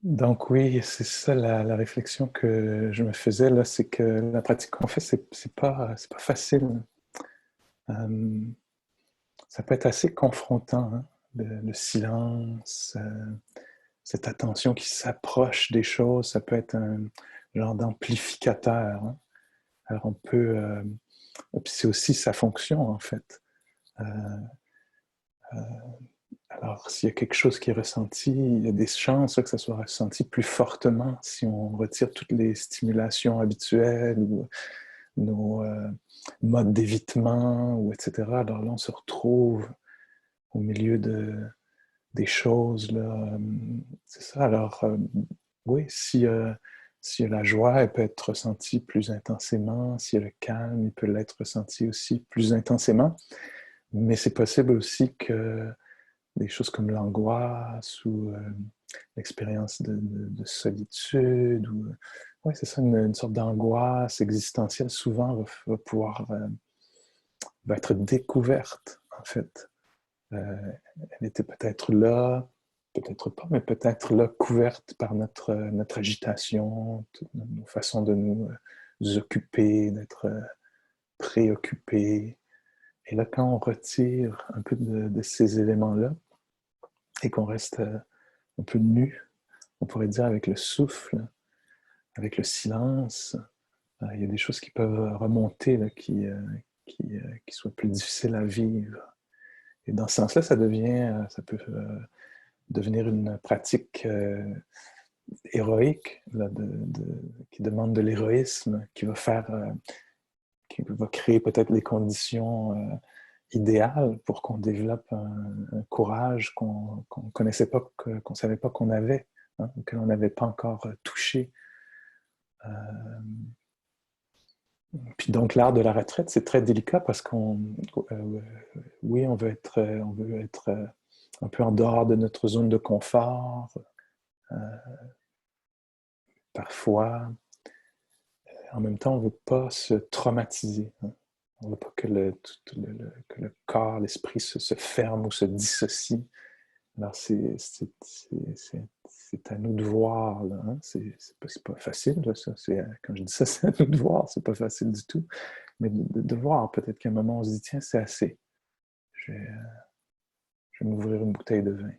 Donc oui, c'est ça la réflexion que je me faisais là, c'est que la pratique qu'on fait, c'est pas facile. Euh, Ça peut être assez confrontant, hein, le silence, cette attention qui s'approche des choses, ça peut être un genre d'amplificateur, hein. Alors on peut, puis c'est aussi sa fonction en fait. Euh, euh, alors s'il y a quelque chose qui est ressenti, il y a des chances que ça soit ressenti plus fortement si on retire toutes les stimulations habituelles ou nos modes d'évitement, ou etc. Alors là, on se retrouve au milieu des choses. Là. C'est ça. Alors, oui, si la joie, elle peut être ressentie plus intensément. Si le calme, il peut l'être ressenti aussi plus intensément. Mais c'est possible aussi que des choses comme l'angoisse ou l'expérience de solitude, ou ouais, c'est ça, une sorte d'angoisse existentielle, souvent va pouvoir va être découverte, en fait. Elle était peut-être là, peut-être pas, mais peut-être là, couverte par notre agitation, nos façons de nous occuper, d'être préoccupés. Et là, quand on retire un peu de ces éléments-là et qu'on reste un peu nu, on pourrait dire avec le souffle, avec le silence, il y a des choses qui peuvent remonter, là, qui soient plus difficiles à vivre. Et dans ce sens-là, ça peut devenir une pratique héroïque, là, qui demande de l'héroïsme, qui va créer peut-être les conditions idéales pour qu'on développe un courage qu'on connaissait pas, qu'on savait pas qu'on avait, hein, que l'on n'avait pas encore touché. Puis donc l'art de la retraite, c'est très délicat parce euh, oui, on veut être un peu en dehors de notre zone de confort. Euh, Parfois, en même temps, on ne veut pas se traumatiser, hein. On ne veut pas que que le corps, l'esprit se ferme ou se dissocie. Alors, c'est à nous de voir, là, hein. C'est pas facile, là, ça. Quand je dis ça, c'est à nous de voir, c'est pas facile du tout. Mais de voir, peut-être qu'à un moment, on se dit, tiens, c'est assez. Je vais, je vais m'ouvrir une bouteille de vin.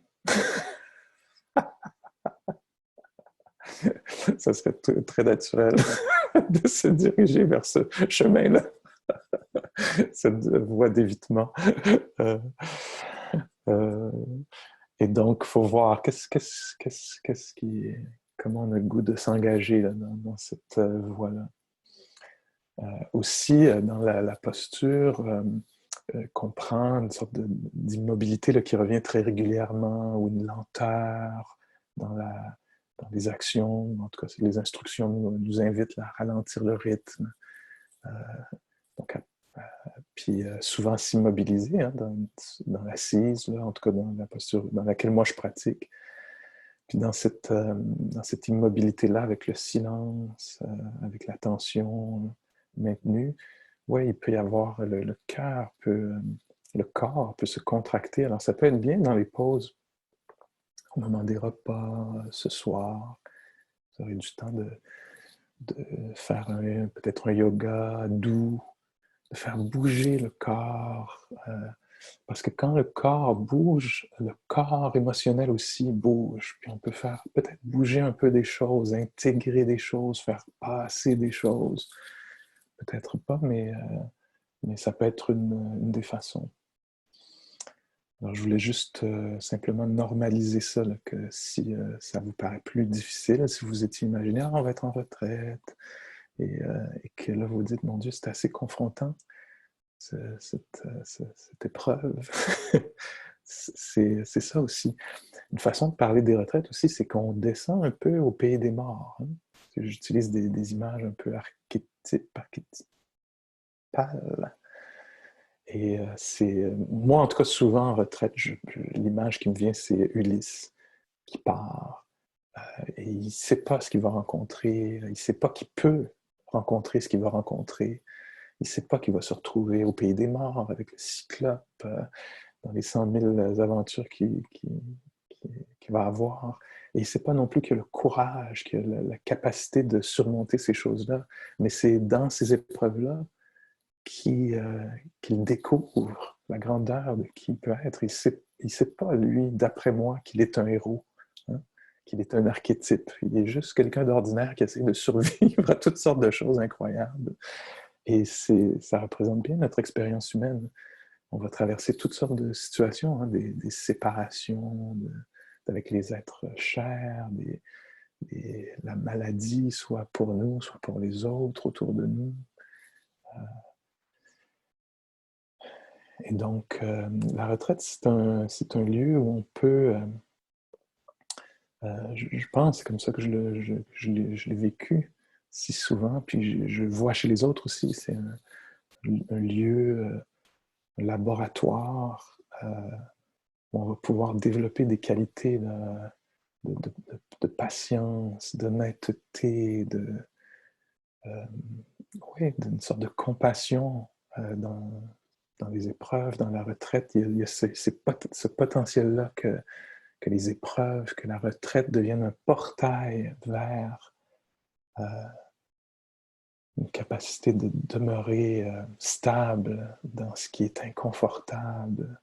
Ça serait très naturel de se diriger vers ce chemin-là, cette voie d'évitement. Euh, euh, et donc, il faut voir comment on a le goût de s'engager dans cette voie-là. Aussi, dans la posture, comprendre une sorte d'immobilité qui revient très régulièrement, ou une lenteur dans, dans les actions. En tout cas, les instructions nous invitent à ralentir le rythme. Euh, donc, puis souvent s'immobiliser, hein, dans l'assise, en tout cas dans la posture dans laquelle moi je pratique. Puis dans cette immobilité-là, avec le silence, avec l'attention maintenue, ouais, il peut y avoir le cœur, le corps peut se contracter. Alors ça peut être bien dans les pauses, au moment des repas, ce soir. Vous aurez du temps de faire peut-être un yoga doux, de faire bouger le corps. Parce que quand le corps bouge, le corps émotionnel aussi bouge. Puis on peut faire peut-être bouger un peu des choses, intégrer des choses, faire passer des choses. Peut-être pas, mais ça peut être une des façons. Alors je voulais juste simplement normaliser ça, là, que si ça vous paraît plus difficile, si vous étiez imaginé, ah, on va être en retraite, et que là vous dites, mon Dieu, c'est assez confrontant, cette épreuve. C'est ça aussi. Une façon de parler des retraites aussi, c'est qu'on descend un peu au pays des morts, hein. J'utilise des images un peu archétypales. Et moi, en tout cas, souvent en retraite, l'image qui me vient, c'est Ulysse qui part. Et il ne sait pas ce qu'il va rencontrer. Il ne sait pas qu'il peut rencontrer ce qu'il va rencontrer. Il ne sait pas qu'il va se retrouver au pays des morts avec le cyclope, dans les 100 000 aventures qu'il va avoir. Et il ne sait pas non plus qu'il a le courage, qu'il a la capacité de surmonter ces choses-là. Mais c'est dans ces épreuves-là qu'il découvre la grandeur de qui il peut être. Il sait pas, lui, d'après moi, qu'il est un héros, hein, qu'il est un archétype. Il est juste quelqu'un d'ordinaire qui essaie de survivre à toutes sortes de choses incroyables. Et ça représente bien notre expérience humaine. On va traverser toutes sortes de situations, hein, des séparations avec les êtres chers, la maladie, soit pour nous, soit pour les autres autour de nous. Et donc, la retraite, c'est un lieu où on peut, je pense, c'est comme ça que je l'ai vécu si souvent, puis je vois chez les autres aussi, c'est un lieu, un laboratoire, où on va pouvoir développer des qualités de patience, d'honnêteté, oui, d'une sorte de compassion dans les épreuves, dans la retraite. Il y a ce potentiel-là que les épreuves, que la retraite devienne un portail vers une capacité de demeurer stable dans ce qui est inconfortable,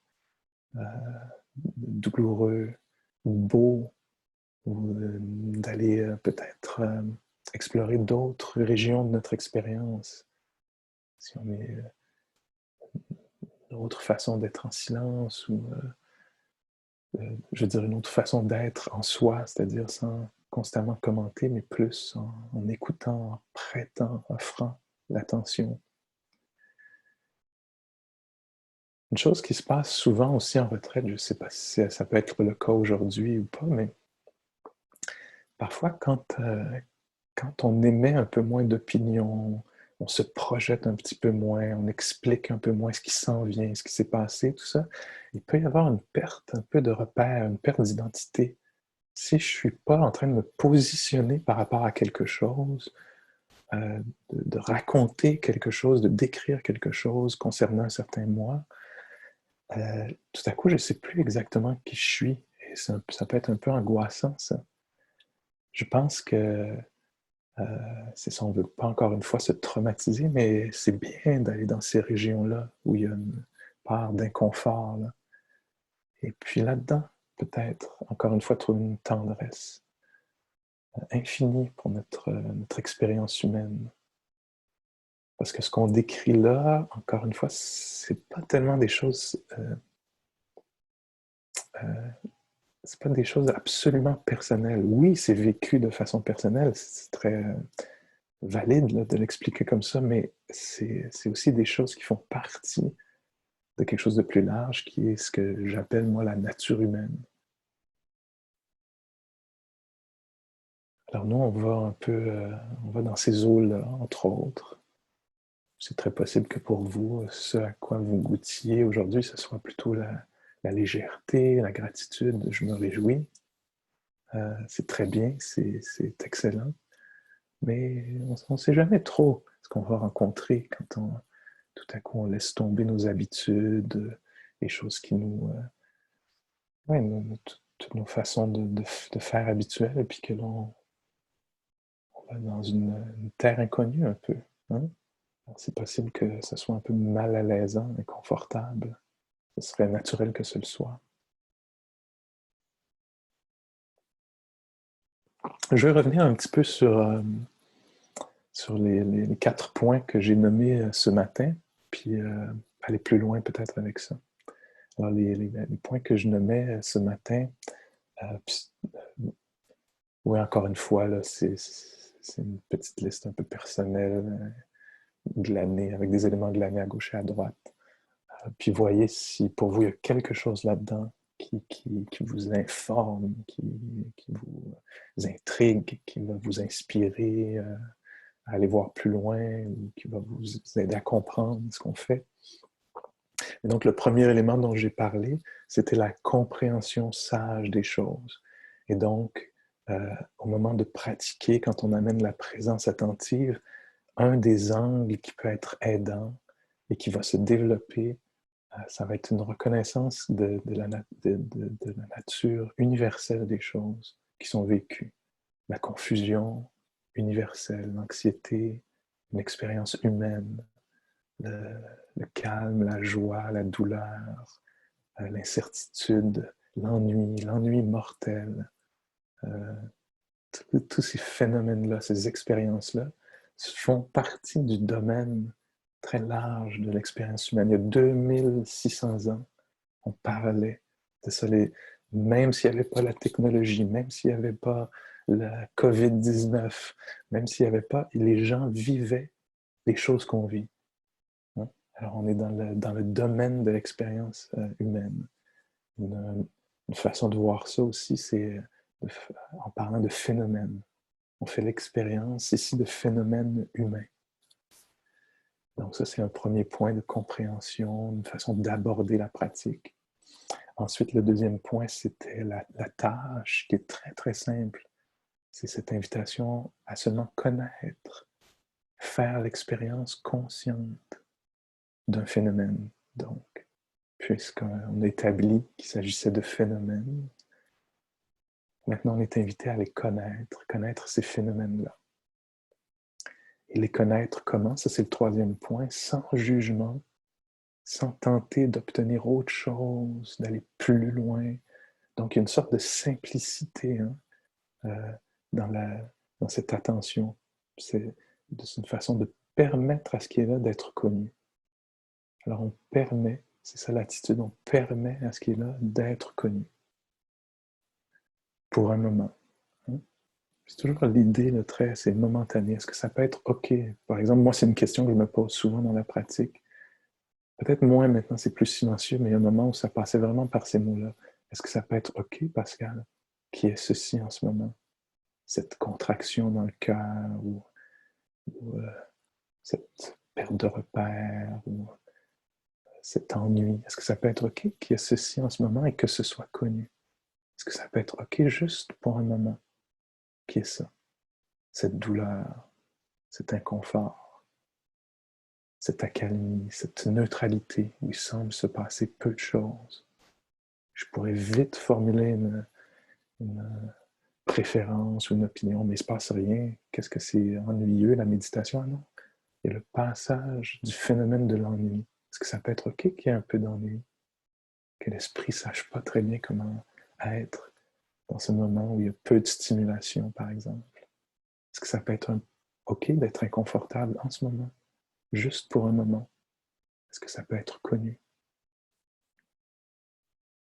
douloureux, beau, ou d'aller peut-être explorer d'autres régions de notre expérience. Si on est une autre façon d'être en silence, ou je veux dire une autre façon d'être en soi, c'est-à-dire sans constamment commenter, mais plus en écoutant, en prêtant, offrant l'attention. Une chose qui se passe souvent aussi en retraite, je ne sais pas si ça peut être le cas aujourd'hui ou pas, mais parfois quand on émet un peu moins d'opinion, on se projette un petit peu moins, on explique un peu moins ce qui s'en vient, ce qui s'est passé, tout ça, il peut y avoir une perte un peu de repère, une perte d'identité. Si je ne suis pas en train de me positionner par rapport à quelque chose, de raconter quelque chose, de décrire quelque chose concernant un certain moi, tout à coup, je ne sais plus exactement qui je suis. Et ça peut être un peu angoissant, ça. Je pense que c'est ça, on ne veut pas encore une fois se traumatiser, mais c'est bien d'aller dans ces régions-là où il y a une part d'inconfort, là. Et puis là-dedans, peut-être, encore une fois, trouver une tendresse infinie pour notre expérience humaine. Parce que ce qu'on décrit là, encore une fois, c'est pas tellement des choses, c'est pas des choses absolument personnelles. Oui, c'est vécu de façon personnelle, c'est très valide là, de l'expliquer comme ça, mais c'est aussi des choses qui font partie de quelque chose de plus large, qui est ce que j'appelle, moi, la nature humaine. Alors nous, on va dans ces eaux-là, entre autres. C'est très possible que pour vous, ce à quoi vous goûtiez aujourd'hui, ce soit plutôt la légèreté, la gratitude. Je me réjouis. C'est très bien, c'est excellent. Mais on ne sait jamais trop ce qu'on va rencontrer quand tout à coup on laisse tomber nos habitudes, les choses qui ouais, toutes nos façons de faire habituelles, et puis que l'on va dans une terre inconnue un peu, hein? C'est possible que ce soit un peu mal à l'aisant, inconfortable. Ce serait naturel que ce le soit. Je vais revenir un petit peu sur les 4 points que j'ai nommés ce matin, puis aller plus loin peut-être avec ça. Alors, les points que je nommais ce matin, oui, encore une fois, là, c'est une petite liste un peu personnelle, glanée, avec des éléments glanés à gauche et à droite. Puis voyez si pour vous, il y a quelque chose là-dedans qui vous informe, qui vous intrigue, qui va vous inspirer à aller voir plus loin, ou qui va vous aider à comprendre ce qu'on fait. Et donc, le premier élément dont j'ai parlé, c'était la compréhension sage des choses. Et donc, au moment de pratiquer, quand on amène la présence attentive, un des angles qui peut être aidant et qui va se développer Ça va être une reconnaissance de la nature universelle des choses qui sont vécues. La confusion universelle, l'anxiété, une expérience humaine, le, le calme, la joie, la douleur, l'incertitude, l'ennui mortel. Euh, tous ces phénomènes-là, ces expériences-là, font partie du domaine très large de l'expérience humaine. Il y a 2600 ans, on parlait de ça. Même s'il n'y avait pas la technologie, même s'il n'y avait pas la COVID-19, même s'il n'y avait pas, les gens vivaient les choses qu'on vit. Hein? Alors on est dans le domaine de l'expérience humaine. Une façon de voir ça aussi, c'est en parlant de phénomènes. On fait l'expérience ici de phénomènes humains. Donc ça, c'est un premier point de compréhension, une façon d'aborder la pratique. Ensuite, le deuxième point, c'était la tâche qui est très, très simple. C'est cette invitation à seulement connaître, faire l'expérience consciente d'un phénomène. Donc, puisqu'on a établi qu'il s'agissait de phénomènes, maintenant on est invité à les connaître ces phénomènes-là. Et les connaître comment? Ça, c'est le troisième point, sans jugement, sans tenter d'obtenir autre chose, d'aller plus loin. Donc, il y a une sorte de simplicité hein, euh, dans cette attention. C'est une façon de permettre à ce qui est là d'être connu. Alors, on permet, c'est ça l'attitude, on permet à ce qui est là d'être connu pour un moment. Hein. C'est toujours l'idée, le trait, c'est momentané. Est-ce que ça peut être OK? Par exemple, moi, c'est une question que je me pose souvent dans la pratique. Peut-être moins maintenant, c'est plus silencieux, mais il y a un moment où ça passait vraiment par ces mots-là. Est-ce que ça peut être OK, Pascal, qui est ceci en ce moment? Cette contraction dans le cœur ou cette perte de repère ou cet ennui. Est-ce que ça peut être OK qu'il y ait ceci en ce moment et que ce soit connu? Est-ce que ça peut être OK juste pour un moment qui est ça? Cette douleur, cet inconfort, cette accalmie, cette neutralité où il semble se passer peu de choses. Je pourrais vite formuler une préférence ou une opinion, mais il ne se passe rien. Qu'est-ce que c'est ennuyeux, la méditation? Ah non. Il y a le passage du phénomène de l'ennui. Est-ce que ça peut être OK qu'il y ait un peu d'ennui? Que l'esprit ne sache pas très bien comment être dans ce moment où il y a peu de stimulation, par exemple? Est-ce que ça peut être OK d'être inconfortable en ce moment, juste pour un moment? Est-ce que ça peut être connu?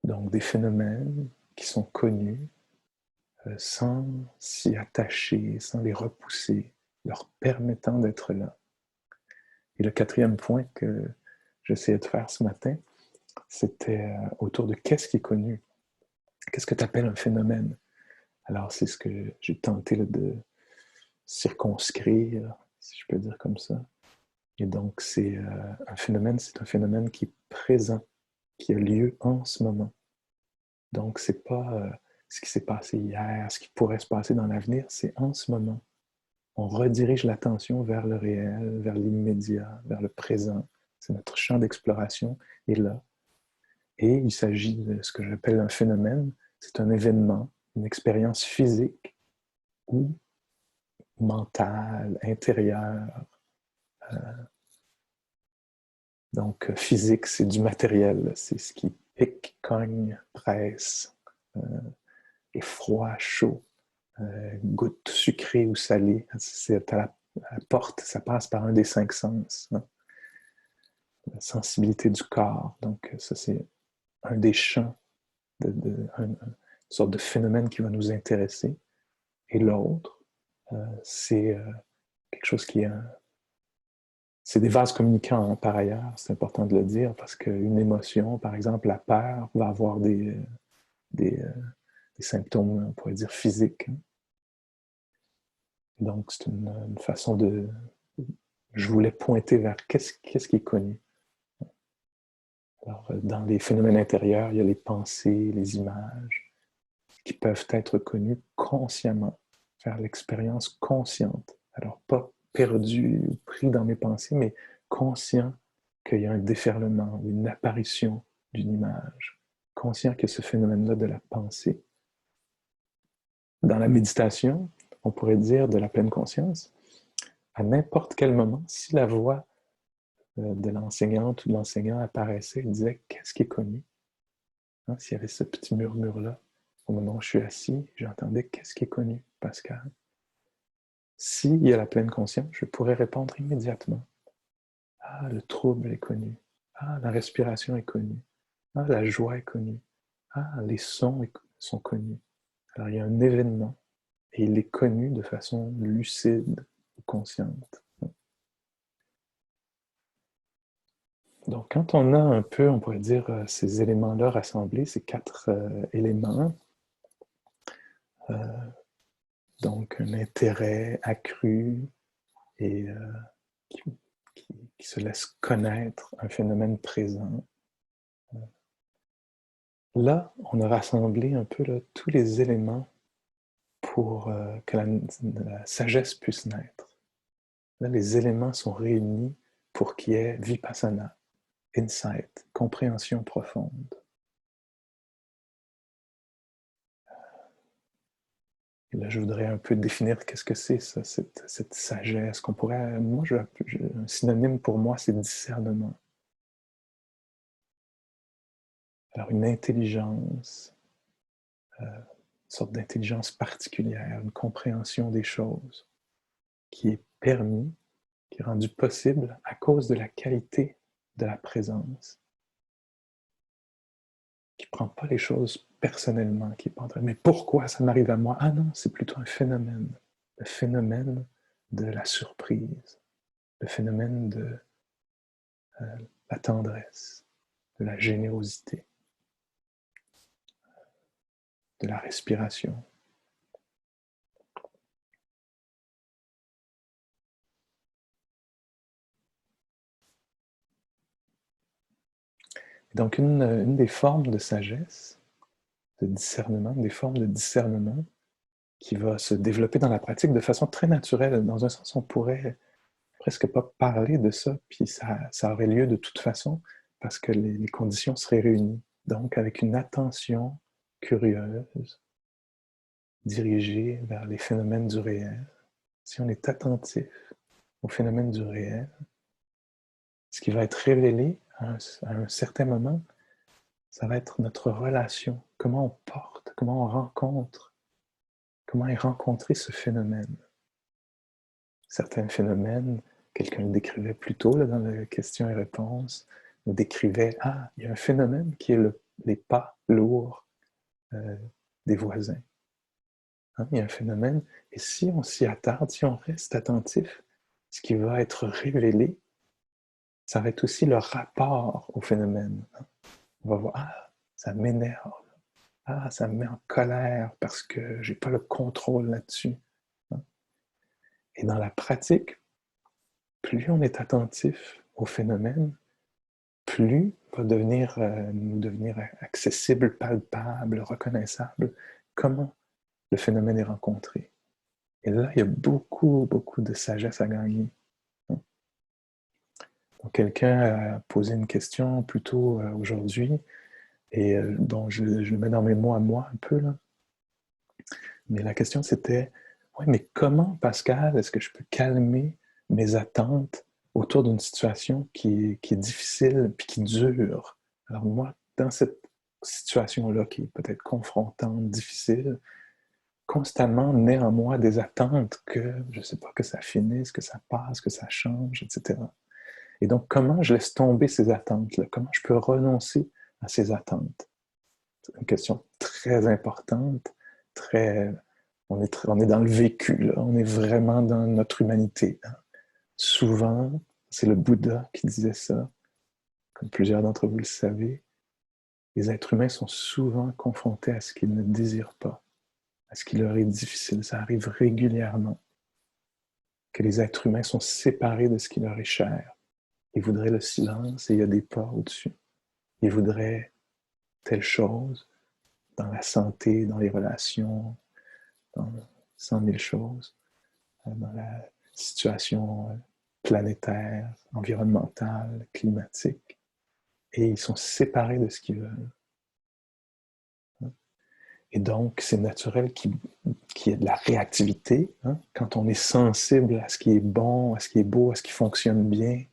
Donc, des phénomènes qui sont connus sans s'y attacher, sans les repousser, leur permettant d'être là. Et le quatrième point que j'essayais de faire ce matin, c'était autour de qu'est-ce qui est connu. Qu'est-ce que tu appelles un phénomène? Alors, c'est ce que j'ai tenté là, de circonscrire, si je peux dire comme ça. Et donc, c'est un phénomène qui est présent, qui a lieu en ce moment. Donc, c'est pas ce qui s'est passé hier, ce qui pourrait se passer dans l'avenir, c'est en ce moment. On redirige l'attention vers le réel, vers l'immédiat, vers le présent. C'est notre champ d'exploration est là. Et il s'agit de ce que j'appelle un phénomène. C'est un événement, une expérience physique ou mentale, intérieure. Euh, donc, physique, c'est du matériel. C'est ce qui pique, cogne, presse, est froid, chaud, goutte sucrée ou salée. C'est à la porte, ça passe par un des cinq sens. Hein. La sensibilité du corps. Donc, ça, c'est un des champs, une sorte de phénomène qui va nous intéresser. Et l'autre, c'est quelque chose qui est c'est des vases communicants hein, par ailleurs, c'est important de le dire, parce qu'une émotion, par exemple la peur, va avoir des, des symptômes, on pourrait dire, physiques. Donc, c'est une façon de... Je voulais pointer vers qu'est-ce qui est connu. Alors, dans les phénomènes intérieurs, il y a les pensées, les images, qui peuvent être connues consciemment, faire l'expérience consciente. Alors, pas perdu ou pris dans mes pensées, mais conscient qu'il y a un déferlement ou une apparition d'une image, conscient que ce phénomène-là de la pensée. Dans la méditation, on pourrait dire de la pleine conscience, à n'importe quel moment, si la voix de l'enseignante ou de l'enseignant apparaissait et disait « qu'est-ce qui est connu ?» Hein, s'il y avait ce petit murmure-là, au moment où je suis assis, j'entendais « qu'est-ce qui est connu, Pascal ?» S'il y a la pleine conscience, je pourrais répondre immédiatement « ah, le trouble est connu. Ah, la respiration est connue. Ah, la joie est connue. Ah, les sons sont connus. » Alors, il y a un événement et il est connu de façon lucide ou consciente. Donc, quand on a un peu, on pourrait dire, ces éléments-là rassemblés, ces 4 éléments, donc un intérêt accru et qui, qui se laisse connaître un phénomène présent, là, on a rassemblé un peu là, tous les éléments pour que la sagesse puisse naître. Là, les éléments sont réunis pour qu'il y ait vipassana, insight, compréhension profonde. Et là, je voudrais un peu définir qu'est-ce que c'est ça, cette sagesse qu'on pourrait... Moi, un synonyme pour moi, c'est discernement. Alors, une intelligence, une sorte d'intelligence particulière, une compréhension des choses qui est permis, qui est rendue possible à cause de la qualité de la présence, qui ne prend pas les choses personnellement, qui est pas en train, mais pourquoi ça m'arrive à moi? Ah non, c'est plutôt un phénomène, le phénomène de la surprise, le phénomène de la tendresse, de la générosité, de la respiration. Donc une des formes de sagesse, de discernement, des formes de discernement qui va se développer dans la pratique de façon très naturelle. Dans un sens, on pourrait presque pas parler de ça, puis ça aurait lieu de toute façon, parce que les conditions seraient réunies. Donc, avec une attention curieuse, dirigée vers les phénomènes du réel, si on est attentif aux phénomènes du réel, ce qui va être révélé à un certain moment, ça va être notre relation, comment on porte, comment on rencontre, comment est rencontré ce phénomène. Certains phénomènes, quelqu'un le décrivait plus tôt là, dans la question et réponse, nous décrivait « ah, il y a un phénomène qui est les pas lourds des voisins. Hein, il y a un phénomène, et si on s'y attarde, si on reste attentif, ce qui va être révélé, ça va être aussi le rapport au phénomène. Hein. On va voir « ah, ça m'énerve. Ah, ça me met en colère parce que je n'ai pas le contrôle là-dessus. Hein. » Et dans la pratique, plus on est attentif au phénomène, plus va nous devenir accessible, palpable, reconnaissable, comment le phénomène est rencontré. Et là, il y a beaucoup, beaucoup de sagesse à gagner. Donc, quelqu'un a posé une question plus tôt aujourd'hui, et dont je le mets dans mes mots à moi un peu, là. Mais la question c'était, oui, mais comment, Pascal, est-ce que je peux calmer mes attentes autour d'une situation qui est difficile puis qui dure? Alors moi, dans cette situation-là qui est peut-être confrontante, difficile, constamment naît en moi des attentes que, je ne sais pas, que ça finisse, que ça passe, que ça change, etc. Et donc, comment je laisse tomber ces attentes-là? Comment je peux renoncer à ces attentes? C'est une question très importante, très... On est dans le vécu, là. On est vraiment dans notre humanité. Hein. Souvent, c'est le Bouddha qui disait ça, comme plusieurs d'entre vous le savez, les êtres humains sont souvent confrontés à ce qu'ils ne désirent pas, à ce qui leur est difficile. Ça arrive régulièrement que les êtres humains sont séparés de ce qui leur est cher. Ils voudraient le silence et il y a des pas au-dessus. Ils voudraient telle chose dans la santé, dans les relations, dans 100 000 choses, dans la situation planétaire, environnemental, climatique, et ils sont séparés de ce qu'ils veulent. Et donc, c'est naturel qu'il y ait de la réactivité, hein, quand on est sensible à ce qui est bon, à ce qui est beau, à ce qui fonctionne bien,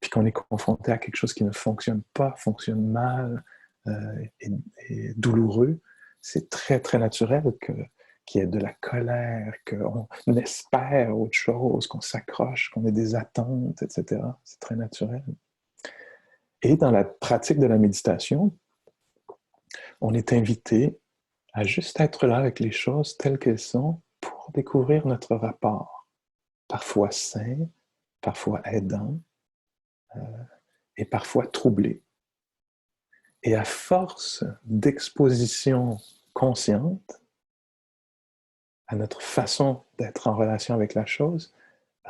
puis qu'on est confronté à quelque chose qui ne fonctionne pas, fonctionne mal, et douloureux, c'est très, très naturel qu'il y ait de la colère, qu'on espère autre chose, qu'on s'accroche, qu'on ait des attentes, etc. C'est très naturel. Et dans la pratique de la méditation, on est invité à juste être là avec les choses telles qu'elles sont pour découvrir notre rapport, parfois sain, parfois aidant, et parfois troublé. Et à force d'exposition consciente à notre façon d'être en relation avec la chose,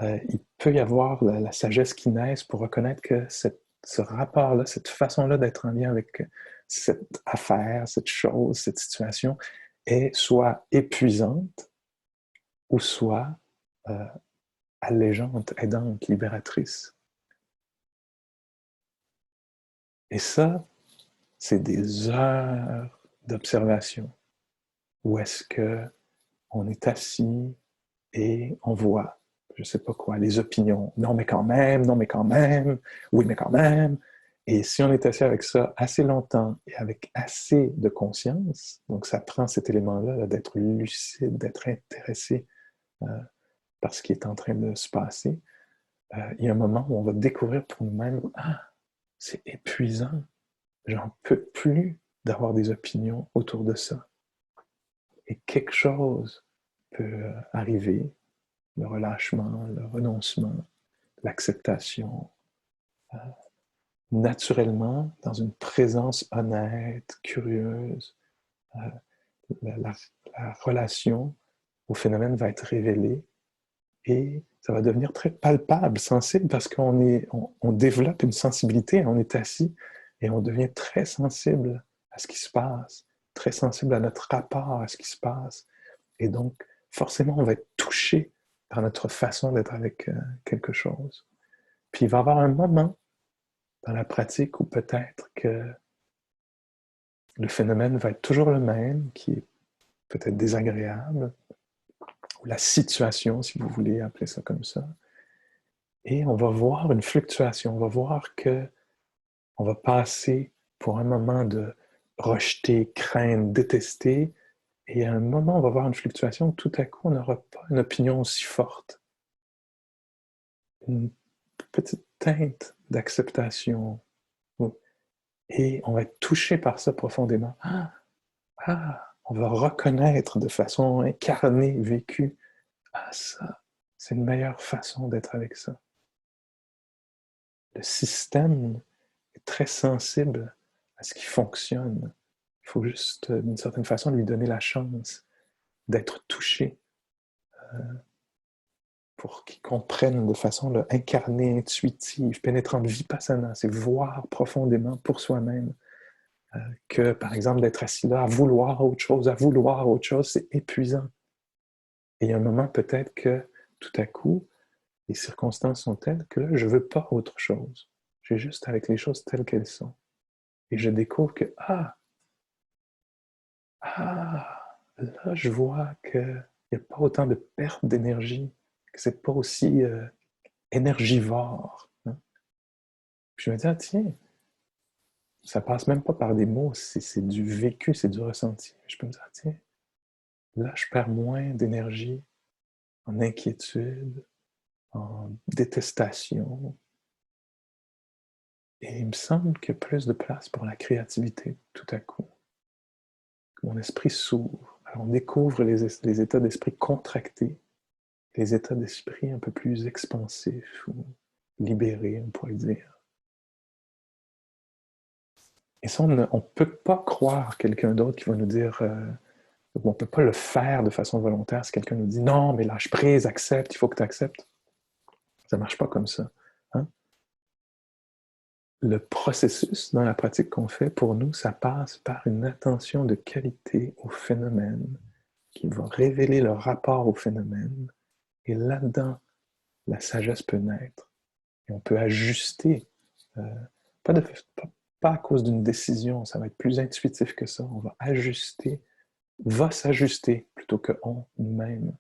il peut y avoir la sagesse qui naisse pour reconnaître que ce rapport-là, cette façon-là d'être en lien avec cette affaire, cette chose, cette situation, est soit épuisante ou soit allégeante, aidante, libératrice. Et ça, c'est des heures d'observation où est-ce qu'on est assis et on voit, je ne sais pas quoi, les opinions. Non, mais quand même, non, mais quand même, oui, mais quand même. Et si on est assis avec ça assez longtemps et avec assez de conscience, donc ça prend cet élément-là là, d'être lucide, d'être intéressé par ce qui est en train de se passer, il y a un moment où on va découvrir pour nous-mêmes, ah, c'est épuisant, j'en peux plus d'avoir des opinions autour de ça. Et quelque chose peut arriver, le relâchement, le renoncement, l'acceptation, naturellement, dans une présence honnête, curieuse, la relation au phénomène va être révélée et ça va devenir très palpable, sensible, parce on développe une sensibilité, on est assis et on devient très sensible à ce qui se passe, très sensible à notre rapport à ce qui se passe. Et donc, forcément, on va être touché par notre façon d'être avec quelque chose. Puis il va y avoir un moment dans la pratique où peut-être que le phénomène va être toujours le même, qui est peut-être désagréable, ou la situation, si vous voulez appeler ça comme ça. Et on va voir une fluctuation, on va voir que on va passer pour un moment de rejeter, craindre, détester, et à un moment, on va voir une fluctuation où tout à coup, on n'aura pas une opinion aussi forte. Une petite teinte d'acceptation. Et on va être touché par ça profondément. On va reconnaître de façon incarnée, vécue, ça, c'est une meilleure façon d'être avec ça. Le système est très sensible à ce qui fonctionne. Il faut juste, d'une certaine façon, lui donner la chance d'être touché pour qu'il comprenne de façon là, incarnée, intuitive, pénétrante, vipassana. C'est voir profondément pour soi-même que, par exemple, d'être assis là, à vouloir autre chose, c'est épuisant. Et il y a un moment peut-être que, tout à coup, les circonstances sont telles que là, je ne veux pas autre chose. Je suis juste avec les choses telles qu'elles sont. Et je découvre que, là, je vois qu'il n'y a pas autant de perte d'énergie, que c'est pas aussi énergivore. Hein? Puis je me dis, tiens, ça passe même pas par des mots, c'est du vécu, c'est du ressenti. Je peux me dire, tiens, là, je perds moins d'énergie en inquiétude, en détestation. Et il me semble qu'il y a plus de place pour la créativité tout à coup. Mon esprit s'ouvre. Alors on découvre les états d'esprit contractés, les états d'esprit un peu plus expansifs ou libérés, on pourrait dire. Et ça, on ne peut pas croire quelqu'un d'autre qui va nous dire on ne peut pas le faire de façon volontaire si quelqu'un nous dit non, mais lâche prise, accepte, il faut que tu acceptes. Ça ne marche pas comme ça. Hein? Le processus dans la pratique qu'on fait, pour nous, ça passe par une attention de qualité au phénomène qui va révéler le rapport au phénomène. Et là-dedans, la sagesse peut naître. Et on peut ajuster, euh, pas, de, pas à cause d'une décision, ça va être plus intuitif que ça. On va ajuster, va s'ajuster plutôt que on nous-mêmes.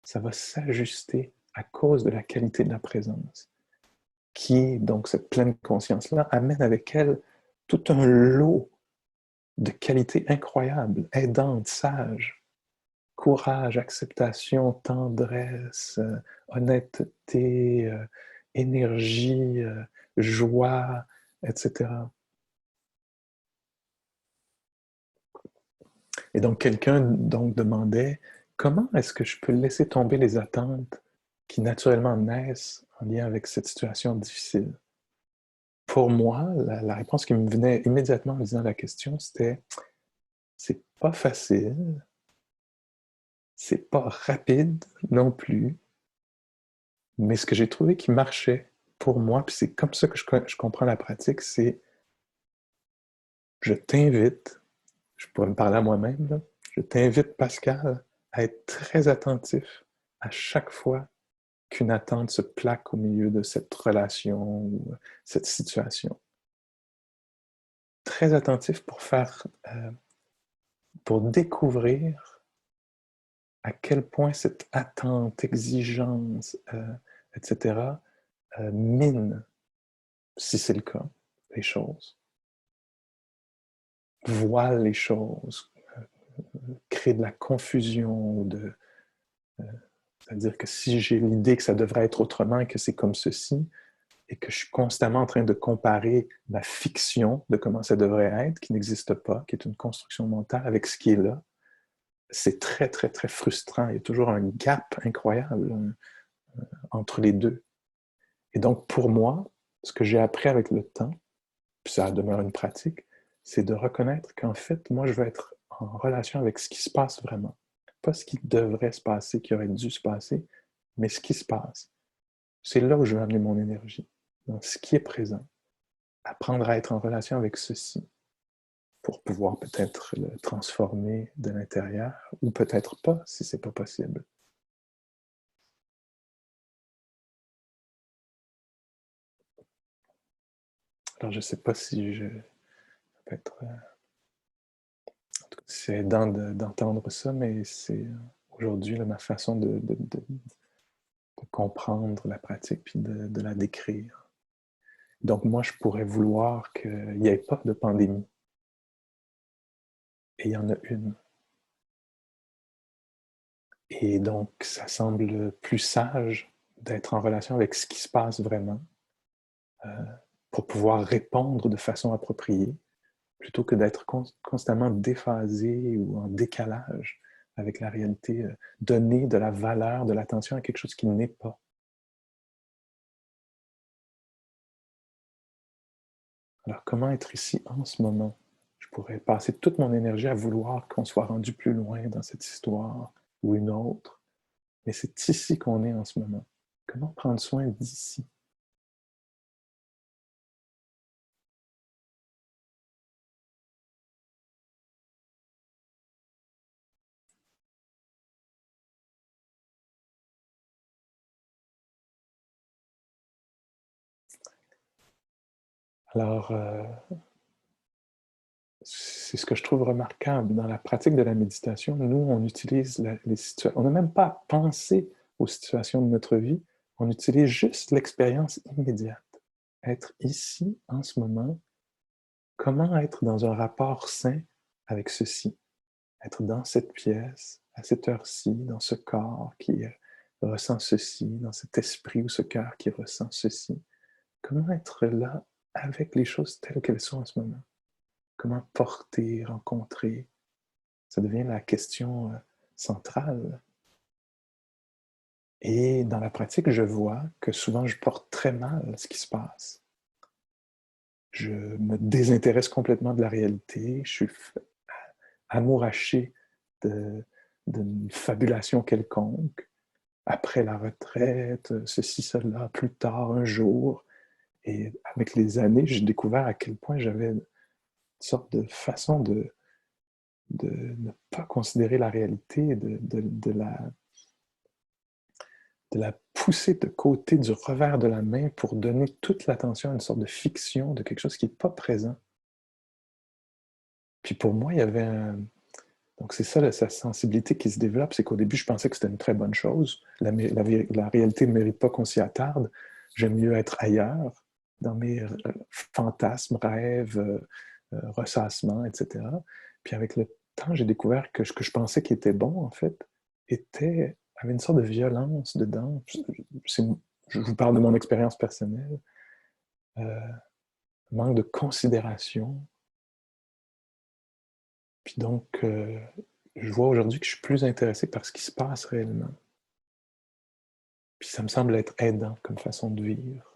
Ça va s'ajuster à cause de la qualité de la présence, qui, donc, cette pleine conscience-là, amène avec elle tout un lot de qualités incroyables, aidantes, sages, courage, acceptation, tendresse, honnêteté, énergie, joie, etc. Et donc, quelqu'un donc demandait comment est-ce que je peux laisser tomber les attentes qui naturellement naissent en lien avec cette situation difficile. Pour moi, la réponse qui me venait immédiatement en disant la question, c'était c'est pas facile, c'est pas rapide non plus, mais ce que j'ai trouvé qui marchait pour moi, puis c'est comme ça que je comprends la pratique, c'est je t'invite, je pourrais me parler à moi-même, là, je t'invite, Pascal, à être très attentif à chaque fois qu'une attente se plaque au milieu de cette relation ou cette situation. Très attentif pour découvrir à quel point cette attente, exigence, etc., mine, si c'est le cas, les choses, voile les choses, crée de la confusion, c'est-à-dire que si j'ai l'idée que ça devrait être autrement, que c'est comme ceci, et que je suis constamment en train de comparer ma fiction de comment ça devrait être, qui n'existe pas, qui est une construction mentale, avec ce qui est là, c'est très, très, très frustrant. Il y a toujours un gap incroyable entre les deux. Et donc, pour moi, ce que j'ai appris avec le temps, puis ça demeure une pratique, c'est de reconnaître qu'en fait, moi, je veux être en relation avec ce qui se passe vraiment. Pas ce qui devrait se passer, qui aurait dû se passer, mais ce qui se passe. C'est là où je veux amener mon énergie, dans ce qui est présent. Apprendre à être en relation avec ceci pour pouvoir peut-être le transformer de l'intérieur, ou peut-être pas, si c'est pas possible. Alors, je sais pas si je peut-être c'est aidant d'entendre ça, mais c'est aujourd'hui ma façon de comprendre la pratique puis de la décrire. Donc moi, je pourrais vouloir qu'il n'y ait pas de pandémie. Et il y en a une. Et donc, ça semble plus sage d'être en relation avec ce qui se passe vraiment euh, pour pouvoir répondre de façon appropriée, plutôt que d'être constamment déphasé ou en décalage avec la réalité, donner de la valeur, de l'attention à quelque chose qui n'est pas. Alors, comment être ici en ce moment? Je pourrais passer toute mon énergie à vouloir qu'on soit rendu plus loin dans cette histoire ou une autre, mais c'est ici qu'on est en ce moment. Comment prendre soin d'ici? Alors, c'est ce que je trouve remarquable dans la pratique de la méditation. Nous, on utilise les situations, on n'a même pas à penser aux situations de notre vie, on utilise juste l'expérience immédiate. Être ici, en ce moment, comment être dans un rapport sain avec ceci? Être dans cette pièce, à cette heure-ci, dans ce corps qui ressent ceci, dans cet esprit ou ce cœur qui ressent ceci. Comment être là avec les choses telles qu'elles sont en ce moment? Comment porter, rencontrer? Ça devient la question centrale. Et dans la pratique, je vois que souvent je porte très mal ce qui se passe. Je me désintéresse complètement de la réalité, je suis amouraché d'une fabulation quelconque, après la retraite, ceci, cela, plus tard, un jour. Et avec les années, j'ai découvert à quel point j'avais une sorte de façon de ne pas considérer la réalité, de la de la pousser de côté du revers de la main pour donner toute l'attention à une sorte de fiction, de quelque chose qui n'est pas présent. Puis pour moi, il y avait un... Donc c'est ça, sa sensibilité qui se développe, c'est qu'au début, je pensais que c'était une très bonne chose. La réalité ne mérite pas qu'on s'y attarde. J'aime mieux être ailleurs, dans mes fantasmes, rêves, ressassements, etc. Puis avec le temps, j'ai découvert que ce que je pensais qui était bon, en fait, avait une sorte de violence dedans. Je vous parle de mon expérience personnelle. Euh, Manque de considération. Puis donc, je vois aujourd'hui que je suis plus intéressé par ce qui se passe réellement. Puis ça me semble être aidant comme façon de vivre,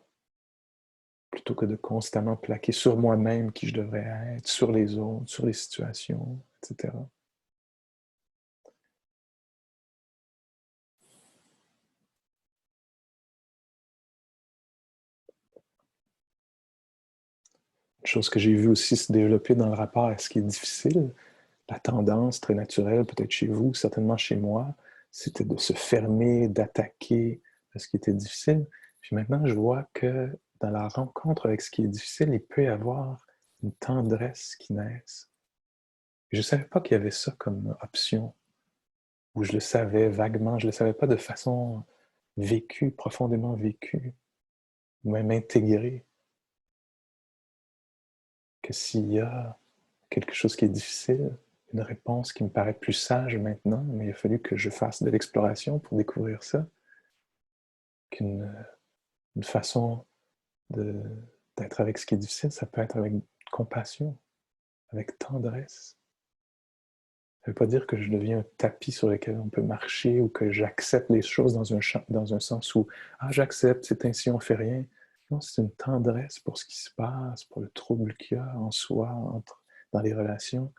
plutôt que de constamment plaquer sur moi-même qui je devrais être, sur les autres, sur les situations, etc. Une chose que j'ai vu aussi se développer dans le rapport à ce qui est difficile, la tendance très naturelle, peut-être chez vous, certainement chez moi, c'était de se fermer, d'attaquer ce qui était difficile. Puis maintenant, je vois que dans la rencontre avec ce qui est difficile, il peut y avoir une tendresse qui naisse. Je ne savais pas qu'il y avait ça comme option, ou je le savais vaguement, je ne le savais pas de façon vécue, profondément vécue, ou même intégrée, que s'il y a quelque chose qui est difficile, une réponse qui me paraît plus sage maintenant, mais il a fallu que je fasse de l'exploration pour découvrir ça, qu'une une façon d'être avec ce qui est difficile, ça peut être avec compassion, avec tendresse. Ça ne veut pas dire que je deviens un tapis sur lequel on peut marcher ou que j'accepte les choses dans un sens où « Ah, j'accepte, c'est ainsi, on ne fait rien ». Non, c'est une tendresse pour ce qui se passe, pour le trouble qu'il y a en soi, dans les relations.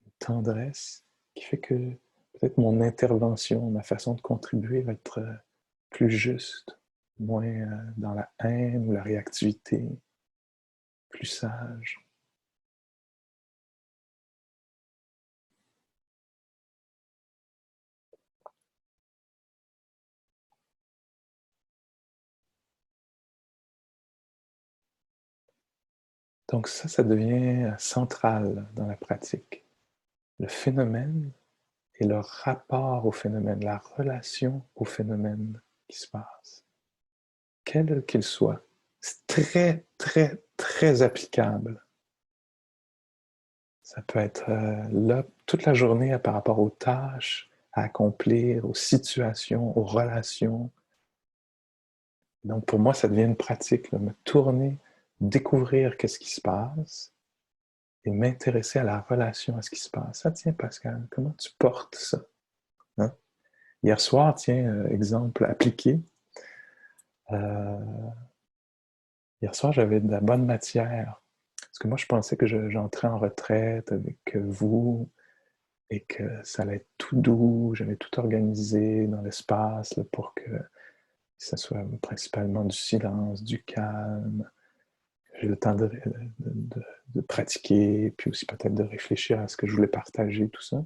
Une tendresse qui fait que peut-être mon intervention, ma façon de contribuer va être plus juste, moins dans la haine ou la réactivité, plus sage. Donc ça devient central dans la pratique. Le phénomène et le rapport au phénomène, la relation au phénomène qui se passe, quel qu'il soit. C'est très, très, très applicable. Ça peut être là toute la journée par rapport aux tâches à accomplir, aux situations, aux relations. Donc pour moi, ça devient une pratique, là, me tourner, découvrir qu'est-ce qui se passe et m'intéresser à la relation à ce qui se passe. Ah tiens, Pascal, comment tu portes ça? Hein? Hier soir, tiens, exemple appliqué. Euh, Hier soir, j'avais de la bonne matière. Parce que moi, je pensais que j'entrais en retraite avec vous et que ça allait être tout doux. J'avais tout organisé dans l'espace là, pour que ça soit principalement du silence, du calme. J'ai le temps de pratiquer, puis aussi peut-être de réfléchir à ce que je voulais partager, tout ça.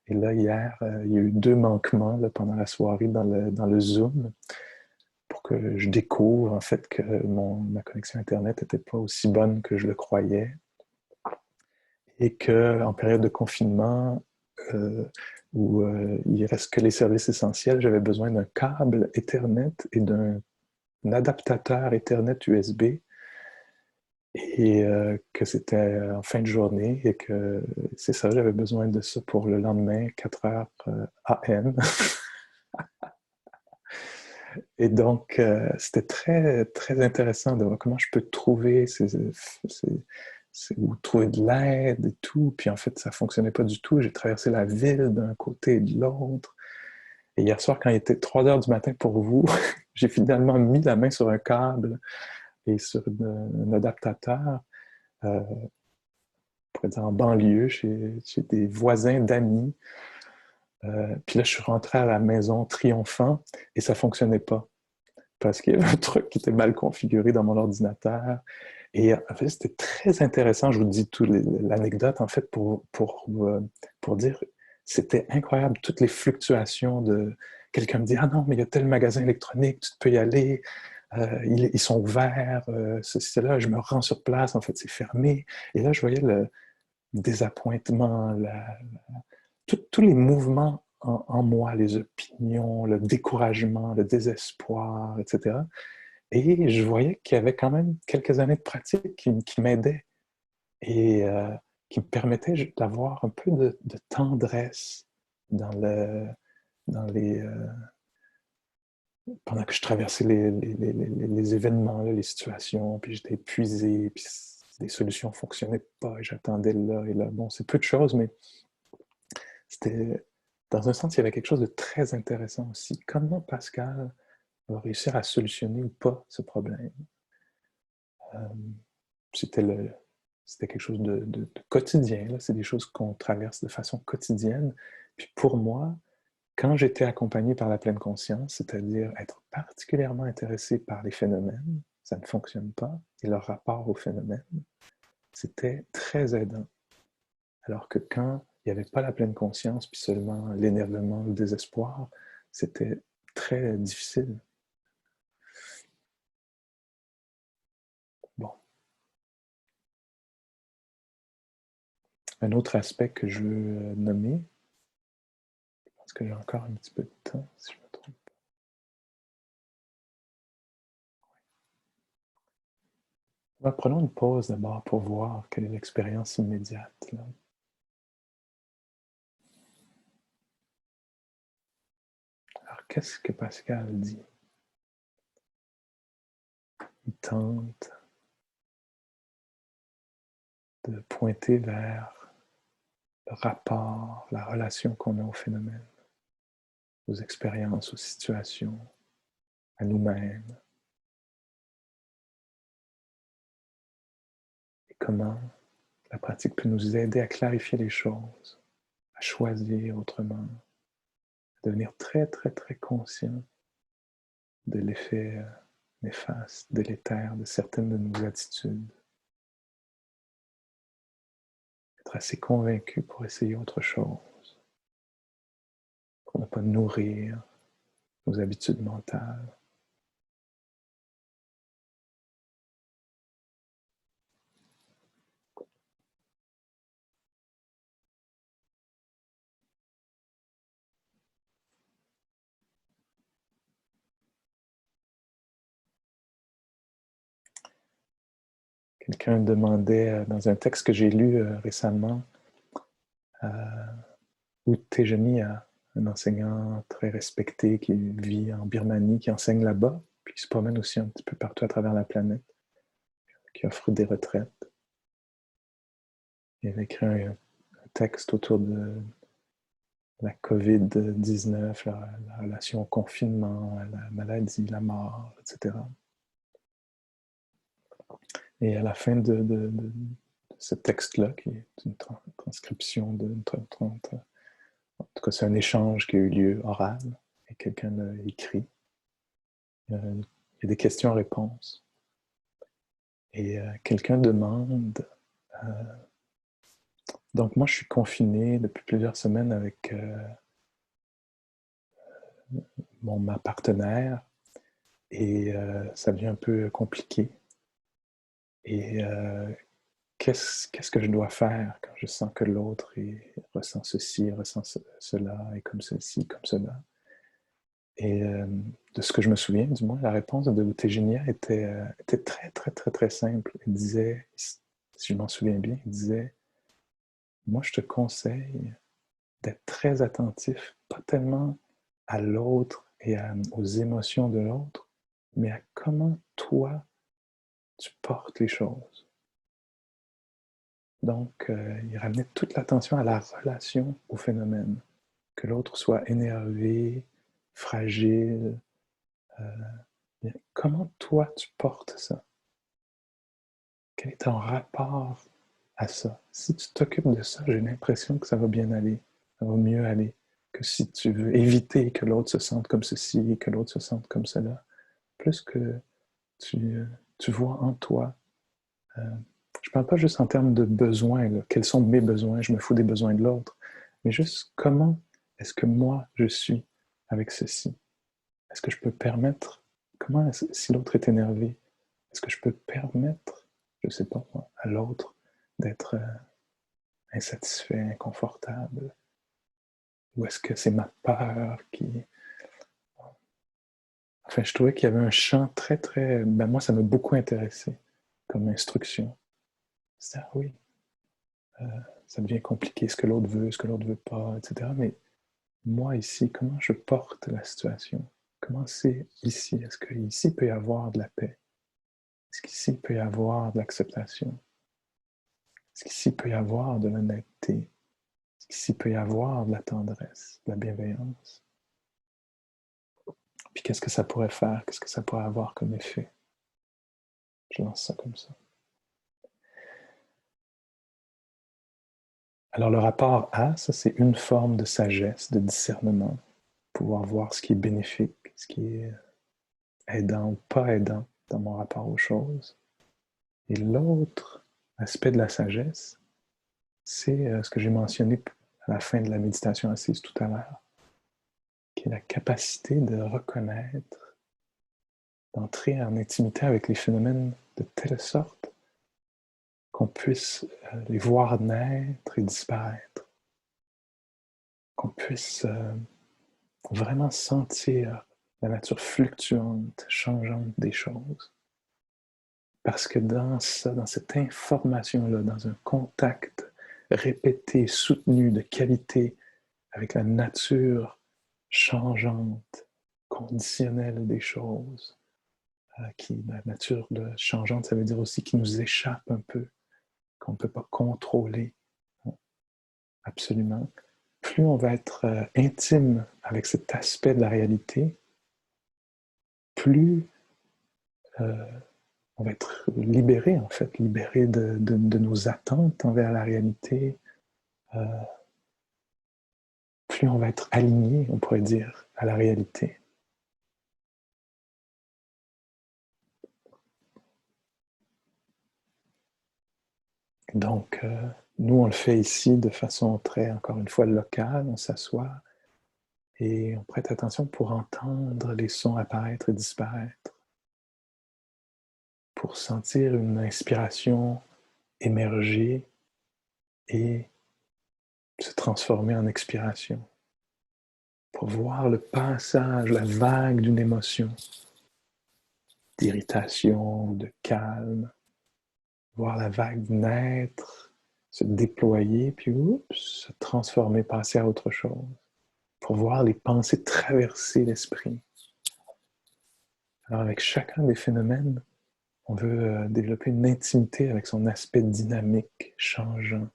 Et là, hier, il y a eu 2 manquements là, pendant la soirée dans le Zoom pour que je découvre en fait que ma connexion Internet n'était pas aussi bonne que je le croyais et qu'en période de confinement, où il reste que les services essentiels, j'avais besoin d'un câble Ethernet et d'un adaptateur Ethernet USB et que c'était en fin de journée et que c'est ça, j'avais besoin de ça pour le lendemain, 4 heures AM. Et donc, c'était très, très intéressant de voir comment je peux trouver ou trouver de l'aide et tout. Puis en fait, ça ne fonctionnait pas du tout. J'ai traversé la ville d'un côté et de l'autre. Et hier soir, quand il était 3 heures du matin pour vous, j'ai finalement mis la main sur un câble et sur un adaptateur, euh, pour dire en banlieue, chez des voisins d'amis. Puis là, je suis rentré à la maison triomphant et ça ne fonctionnait pas parce qu'il y avait un truc qui était mal configuré dans mon ordinateur. Et en fait, c'était très intéressant. Je vous dis toute l'anecdote, en fait, pour dire, c'était incroyable, toutes les fluctuations quelqu'un me dit « Ah non, mais il y a tel magasin électronique, tu peux y aller, ils sont ouverts, ceci, cela. » Je me rends sur place, en fait, c'est fermé. Et là, je voyais le désappointement, tous les mouvements en moi, les opinions, le découragement, le désespoir, etc. Et je voyais qu'il y avait quand même quelques années de pratique qui m'aidaient et qui me permettaient d'avoir un peu de tendresse dans, dans les, pendant que je traversais les événements, là, les situations, puis j'étais épuisé, puis les solutions ne fonctionnaient pas, et j'attendais là et là. Bon, c'est peu de choses, mais c'était, dans un sens, il y avait quelque chose de très intéressant aussi. Comment Pascal va réussir à solutionner ou pas ce problème? Euh, c'était quelque chose de quotidien, là. C'est des choses qu'on traverse de façon quotidienne. Puis pour moi, quand j'étais accompagné par la pleine conscience, c'est-à-dire être particulièrement intéressé par les phénomènes, ça ne fonctionne pas, et leur rapport aux phénomènes, c'était très aidant. Alors que quand il n'y avait pas la pleine conscience, puis seulement l'énervement, le désespoir, c'était très difficile. Bon. Un autre aspect que je veux nommer, je pense que j'ai encore un petit peu de temps, si je me trompe. Prenons une pause d'abord pour voir quelle est l'expérience immédiate, là. Alors, qu'est-ce que Pascal dit? Il tente de pointer vers le rapport, la relation qu'on a au phénomène, aux expériences, aux situations, à nous-mêmes. Et comment la pratique peut nous aider à clarifier les choses, à choisir autrement, à devenir très, très, très conscient de l'effet néfaste, délétère de certaines de nos attitudes. Être assez convaincu pour essayer autre chose, pour ne pas nourrir nos habitudes mentales. Quelqu'un demandait dans un texte que j'ai lu récemment, où Tejani, un enseignant très respecté qui vit en Birmanie, qui enseigne là-bas, puis qui se promène aussi un petit peu partout à travers la planète, qui offre des retraites. Il avait écrit un texte autour de la COVID-19, la relation au confinement, à la maladie, la mort, etc. Et à la fin de ce texte-là, qui est une transcription en tout cas c'est un échange qui a eu lieu oral, et quelqu'un l'a écrit, il y a des questions-réponses. Et quelqu'un demande, donc moi je suis confiné depuis plusieurs semaines avec ma partenaire, et ça devient un peu compliqué. Et qu'est-ce que je dois faire quand je sens que l'autre ressent ceci, ressent cela, et comme ceci, comme cela? Et de ce que je me souviens, du moins, la réponse de Tejania était très, très, très, très simple. Il disait, si je m'en souviens bien, il disait « Moi, je te conseille d'être très attentif, pas tellement à l'autre et aux émotions de l'autre, mais à comment toi, tu portes les choses. » Donc, il ramenait toute l'attention à la relation au phénomène. Que l'autre soit énervé, fragile. Comment toi, tu portes ça? Quel est ton rapport à ça? Si tu t'occupes de ça, j'ai l'impression que ça va bien aller, ça va mieux aller que si tu veux éviter que l'autre se sente comme ceci, que l'autre se sente comme cela. Plus que tu vois en toi. Je ne parle pas juste en termes de besoins, là. Quels sont mes besoins, je me fous des besoins de l'autre, mais juste comment est-ce que moi je suis? avec ceci? Est-ce que je peux permettre, si l'autre est énervé, est-ce que je peux permettre, je ne sais pas moi, à l'autre d'être insatisfait, inconfortable? Ou est-ce que c'est ma peur qui... Enfin, je trouvais qu'il y avait un champ très... Ben moi, ça m'a beaucoup intéressé comme instruction. C'est ah oui, euh, ça devient compliqué, ce que l'autre veut, ce que l'autre veut pas, etc. Mais moi, ici, comment je porte la situation? Comment c'est ici? Est-ce qu'ici peut y avoir de la paix? Est-ce qu'ici peut y avoir de l'acceptation? Est-ce qu'ici peut y avoir de l'honnêteté? Est-ce qu'ici peut y avoir de la tendresse, de la bienveillance? Puis qu'est-ce que ça pourrait faire? Qu'est-ce que ça pourrait avoir comme effet? Je lance ça comme ça. Alors le rapport à, ça c'est une forme de sagesse, de discernement, pouvoir voir ce qui est bénéfique, ce qui est aidant ou pas aidant dans mon rapport aux choses. Et l'autre aspect de la sagesse, c'est ce que j'ai mentionné à la fin de la méditation assise tout à l'heure, qui est la capacité de reconnaître, d'entrer en intimité avec les phénomènes de telle sorte qu'on puisse les voir naître et disparaître, qu'on puisse vraiment sentir la nature fluctuante, changeante des choses. Parce que dans ça, dans cette information-là, dans un contact répété, soutenu, de qualité avec la nature changeante, conditionnelle des choses, la nature changeante, ça veut dire aussi qui nous échappe un peu, qu'on ne peut pas contrôler absolument. Plus on va être intime avec cet aspect de la réalité, plus on va être libéré, en fait, libéré de nos attentes envers la réalité. Plus on va être aligné, on pourrait dire, à la réalité. Donc, nous, on le fait ici de façon très, encore une fois, locale. On s'assoit et on prête attention pour entendre les sons apparaître et disparaître, pour sentir une inspiration émerger et se transformer en expiration, pour voir le passage, la vague d'une émotion, d'irritation, de calme, voir la vague naître, se déployer, puis oups, se transformer, passer à autre chose, pour voir les pensées traverser l'esprit. Alors avec chacun des phénomènes, on veut développer une intimité avec son aspect dynamique, changeant,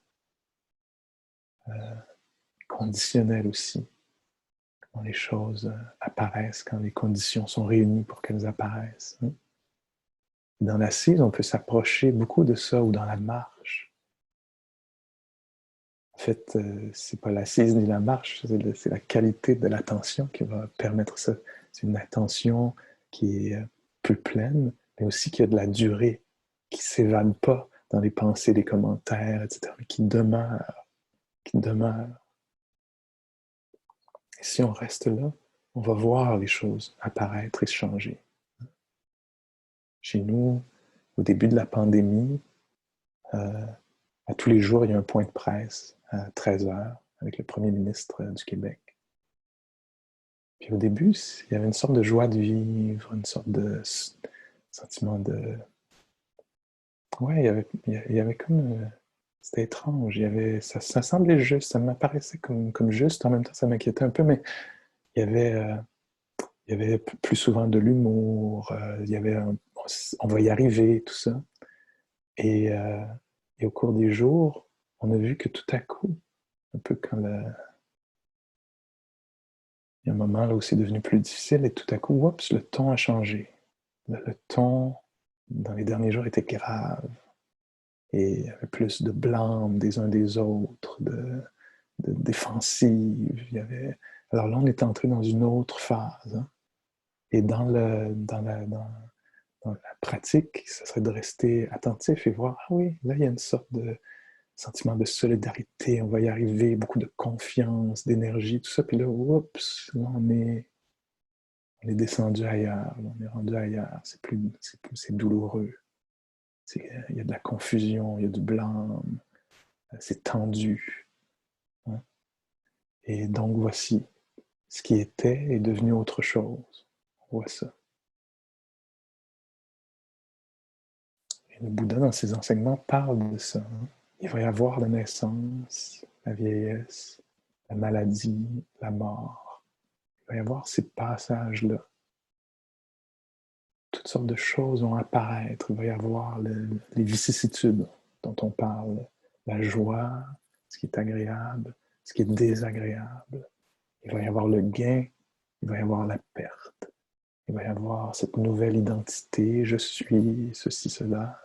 conditionnel aussi. Quand les choses apparaissent, quand les conditions sont réunies pour qu'elles apparaissent. Dans l'assise, on peut s'approcher beaucoup de ça, ou dans la marche. En fait, c'est pas l'assise ni la marche, c'est la qualité de l'attention qui va permettre ça. C'est une attention qui est plus pleine, mais aussi qui a de la durée, qui ne s'évade pas dans les pensées, les commentaires, etc., mais qui demeure, qui demeure. Et si on reste là, on va voir les choses apparaître et changer. Chez nous, au début de la pandémie, à tous les jours, il y a un point de presse à 13 heures avec le premier ministre du Québec. Puis au début, il y avait une sorte de joie de vivre, une sorte de sentiment de... Ouais, il y avait comme... C'était étrange, ça semblait juste, ça m'apparaissait comme juste, en même temps ça m'inquiétait un peu, mais il y avait, il y avait plus souvent de l'humour, il y avait on va y arriver, tout ça. Et, et au cours des jours, on a vu que tout à coup, un peu quand il y a un moment là où c'est devenu plus difficile, et tout à coup, oups, le ton a changé. Le ton, dans les derniers jours, était grave. Et il y avait plus de blâme des uns des autres, de défensive. Alors là, on est entré dans une autre phase. Hein. Et dans la pratique, ça serait de rester attentif et voir, ah oui, là, il y a une sorte sentiment de solidarité, on va y arriver, beaucoup de confiance, d'énergie, tout ça. Puis là, oups, là, on est descendu ailleurs, on est rendu ailleurs, c'est douloureux. Il y a de la confusion, il y a du blâme, c'est tendu. Hein. Et donc voici, ce qui était est devenu autre chose. On voit ça. Et le Bouddha, dans ses enseignements, parle de ça. Hein. Il va y avoir la naissance, la vieillesse, la maladie, la mort. Il va y avoir ces passages-là. Toutes sortes de choses vont apparaître. Il va y avoir les vicissitudes dont on parle, la joie, ce qui est agréable, ce qui est désagréable. Il va y avoir le gain, il va y avoir la perte. Il va y avoir cette nouvelle identité, je suis ceci, cela.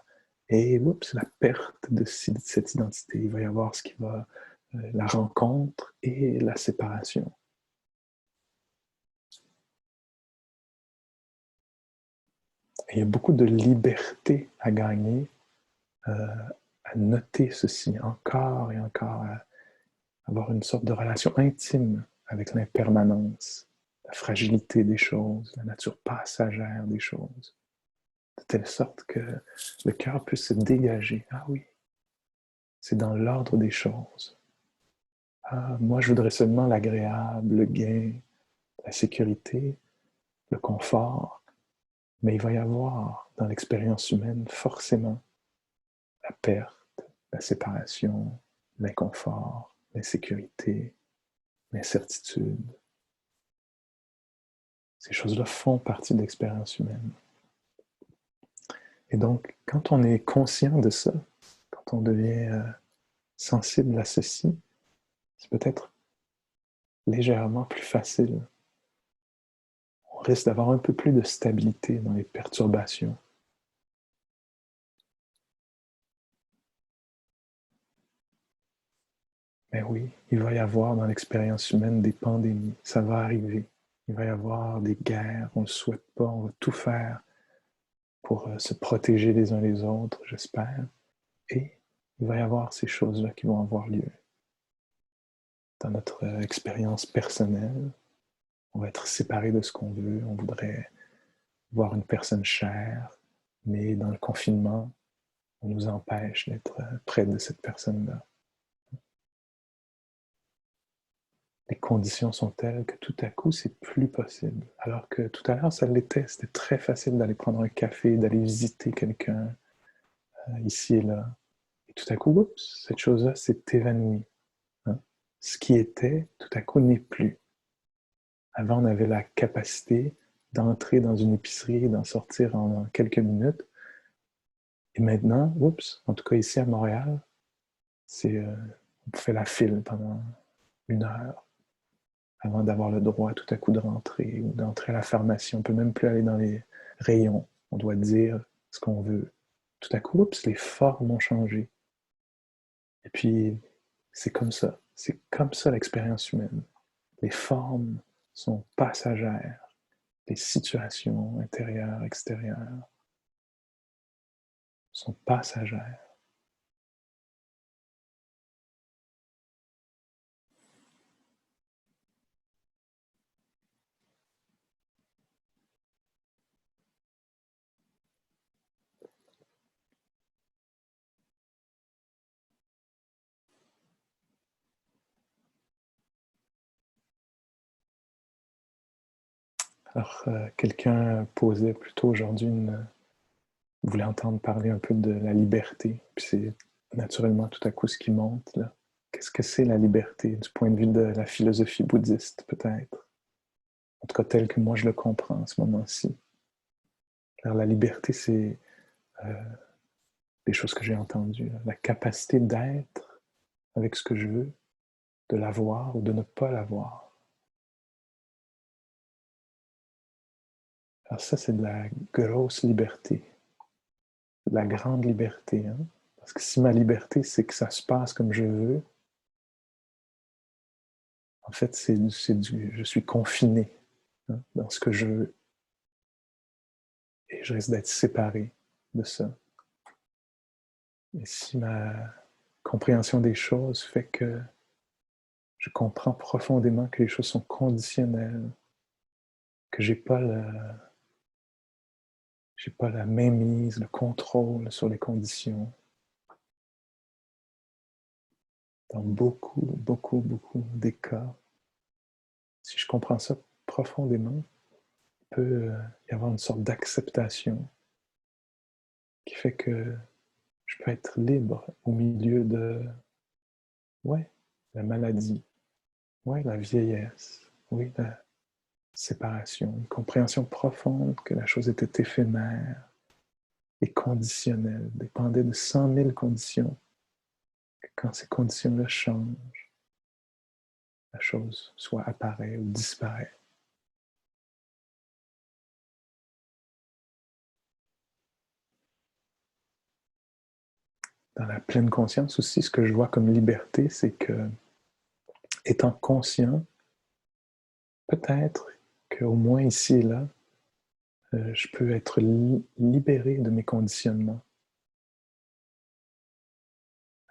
Et oups, la perte de cette identité. Il va y avoir ce qui va, la rencontre et la séparation. Et il y a beaucoup de liberté à gagner, à noter ceci encore et encore, à avoir une sorte de relation intime avec l'impermanence, la fragilité des choses, la nature passagère des choses, de telle sorte que le cœur puisse se dégager. Ah oui, c'est dans l'ordre des choses. Ah, moi, je voudrais seulement l'agréable, le gain, la sécurité, le confort, mais il va y avoir dans l'expérience humaine forcément la perte, la séparation, l'inconfort, l'insécurité, l'incertitude. Ces choses-là font partie de l'expérience humaine. Et donc, quand on est conscient de ça, quand on devient sensible à ceci, c'est peut-être légèrement plus facile. On risque d'avoir un peu plus de stabilité dans les perturbations. Mais oui, il va y avoir dans l'expérience humaine des pandémies, ça va arriver. Il va y avoir des guerres, on ne le souhaite pas, on va tout faire pour se protéger les uns les autres, j'espère. Et il va y avoir ces choses-là qui vont avoir lieu. Dans notre expérience personnelle, on va être séparé de ce qu'on veut, on voudrait voir une personne chère, mais dans le confinement, on nous empêche d'être près de cette personne-là. Les conditions sont telles que tout à coup, c'est plus possible. Alors que tout à l'heure, ça l'était. C'était très facile d'aller prendre un café, d'aller visiter quelqu'un ici et là. Et tout à coup, oups, cette chose-là s'est évanouie. Hein? Ce qui était, tout à coup, n'est plus. Avant, on avait la capacité d'entrer dans une épicerie et d'en sortir en quelques minutes. Et maintenant, oups, en tout cas ici à Montréal, on fait la file pendant 1 heure avant d'avoir le droit tout à coup de rentrer ou d'entrer à la pharmacie. On ne peut même plus aller dans les rayons. On doit dire ce qu'on veut. Tout à coup, oups, les formes ont changé. Et puis, c'est comme ça. C'est comme ça l'expérience humaine. Les formes sont passagères. Les situations intérieures, extérieures sont passagères. Alors, quelqu'un posait plutôt aujourd'hui voulait entendre parler un peu de la liberté. Puis c'est naturellement tout à coup ce qui monte là. Qu'est-ce que c'est la liberté du point de vue de la philosophie bouddhiste, peut-être? En tout cas, tel que moi je le comprends en ce moment-ci. Alors la liberté, c'est euh, des choses que j'ai entendues. Là. La capacité d'être avec ce que je veux, de l'avoir ou de ne pas l'avoir. Alors ça, c'est de la grosse liberté, de la grande liberté. Hein? Parce que si ma liberté, c'est que ça se passe comme je veux, en fait, je suis confiné hein, dans ce que je veux. Et je risque d'être séparé de ça. Et si ma compréhension des choses fait que je comprends profondément que les choses sont conditionnelles, que j'ai pas la mainmise, le contrôle sur les conditions. Dans beaucoup des cas, si je comprends ça profondément, il peut y avoir une sorte d'acceptation qui fait que je peux être libre au milieu de, ouais, la maladie, ouais, la vieillesse, oui, la séparation, une compréhension profonde que la chose était éphémère et conditionnelle, dépendait de 100 000 conditions. Que quand ces conditions-là changent, la chose soit apparaît ou disparaît. Dans la pleine conscience aussi, ce que je vois comme liberté, c'est que, étant conscient, peut-être qu'au moins ici et là, je peux être libéré de mes conditionnements.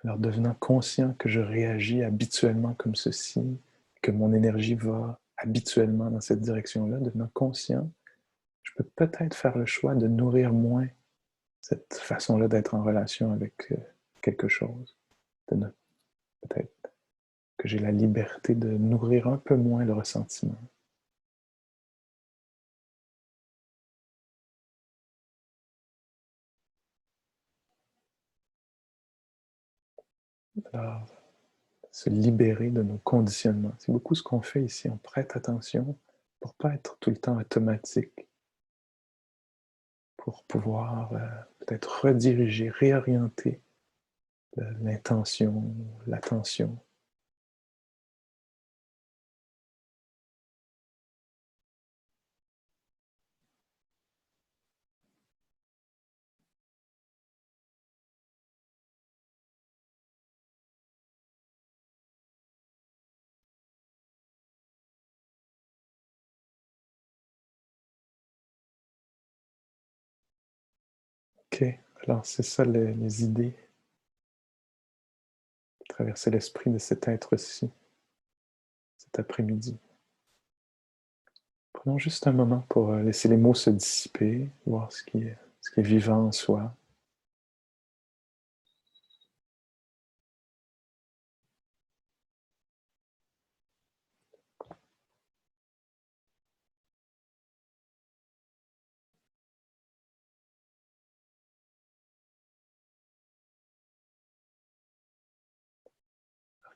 Alors, devenant conscient que je réagis habituellement comme ceci, que mon énergie va habituellement dans cette direction-là, devenant conscient, je peux peut-être faire le choix de nourrir moins cette façon-là d'être en relation avec quelque chose. Peut-être que j'ai la liberté de nourrir un peu moins le ressentiment. Alors, se libérer de nos conditionnements. C'est beaucoup ce qu'on fait ici. On prête attention pour ne pas être tout le temps automatique, pour pouvoir peut-être rediriger, réorienter l'intention, l'attention. OK, alors c'est ça les idées qui traversaient l'esprit de cet être-ci, cet après-midi. Prenons juste un moment pour laisser les mots se dissiper, voir ce qui est vivant en soi.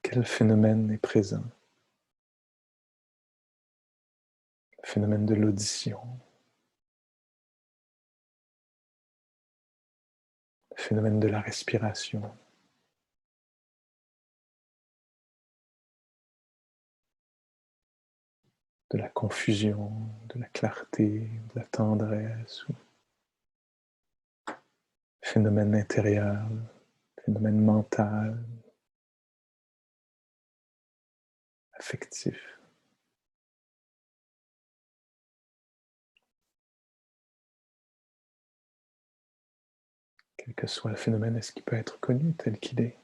Quel phénomène est présent? Le phénomène de l'audition, le phénomène de la respiration, de la confusion, de la clarté, de la tendresse, ou phénomène intérieur, phénomène mental, affectif. Quel que soit le phénomène, est-ce qu'il peut être connu tel qu'il est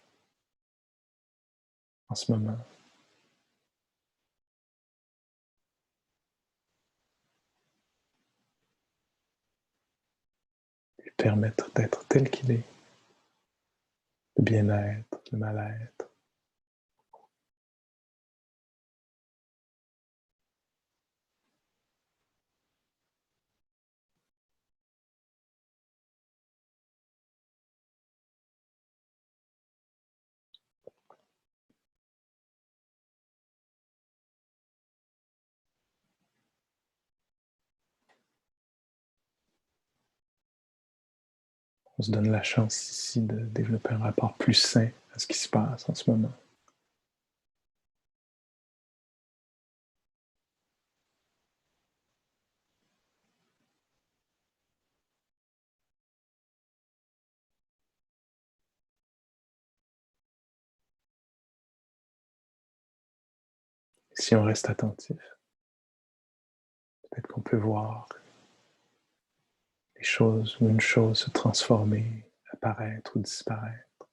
en ce moment? Lui permettre d'être tel qu'il est, le bien-être, le mal-être. On se donne la chance ici de développer un rapport plus sain à ce qui se passe en ce moment. Si on reste attentif, peut-être qu'on peut voir les choses ou une chose se transformer, apparaître ou disparaître.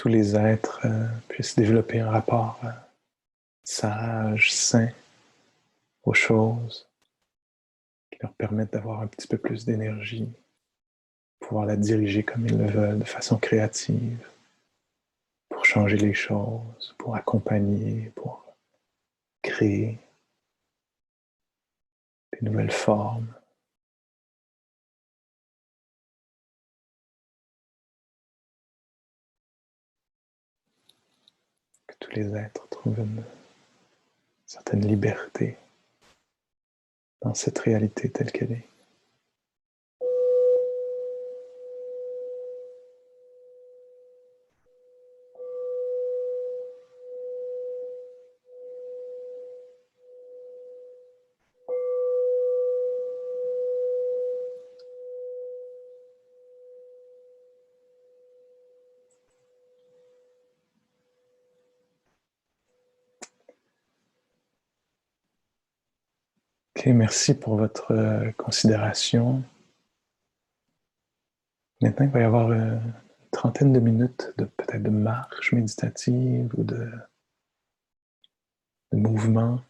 tous les êtres puissent développer un rapport sage, sain aux choses, qui leur permettent d'avoir un petit peu plus d'énergie, pouvoir la diriger comme ils le veulent, de façon créative, pour changer les choses, pour accompagner, pour créer des nouvelles formes. Que tous les êtres trouvent une certaine liberté dans cette réalité telle qu'elle est. Ok, merci pour votre considération. Maintenant, il va y avoir une trentaine de minutes de peut-être de marche méditative ou de mouvement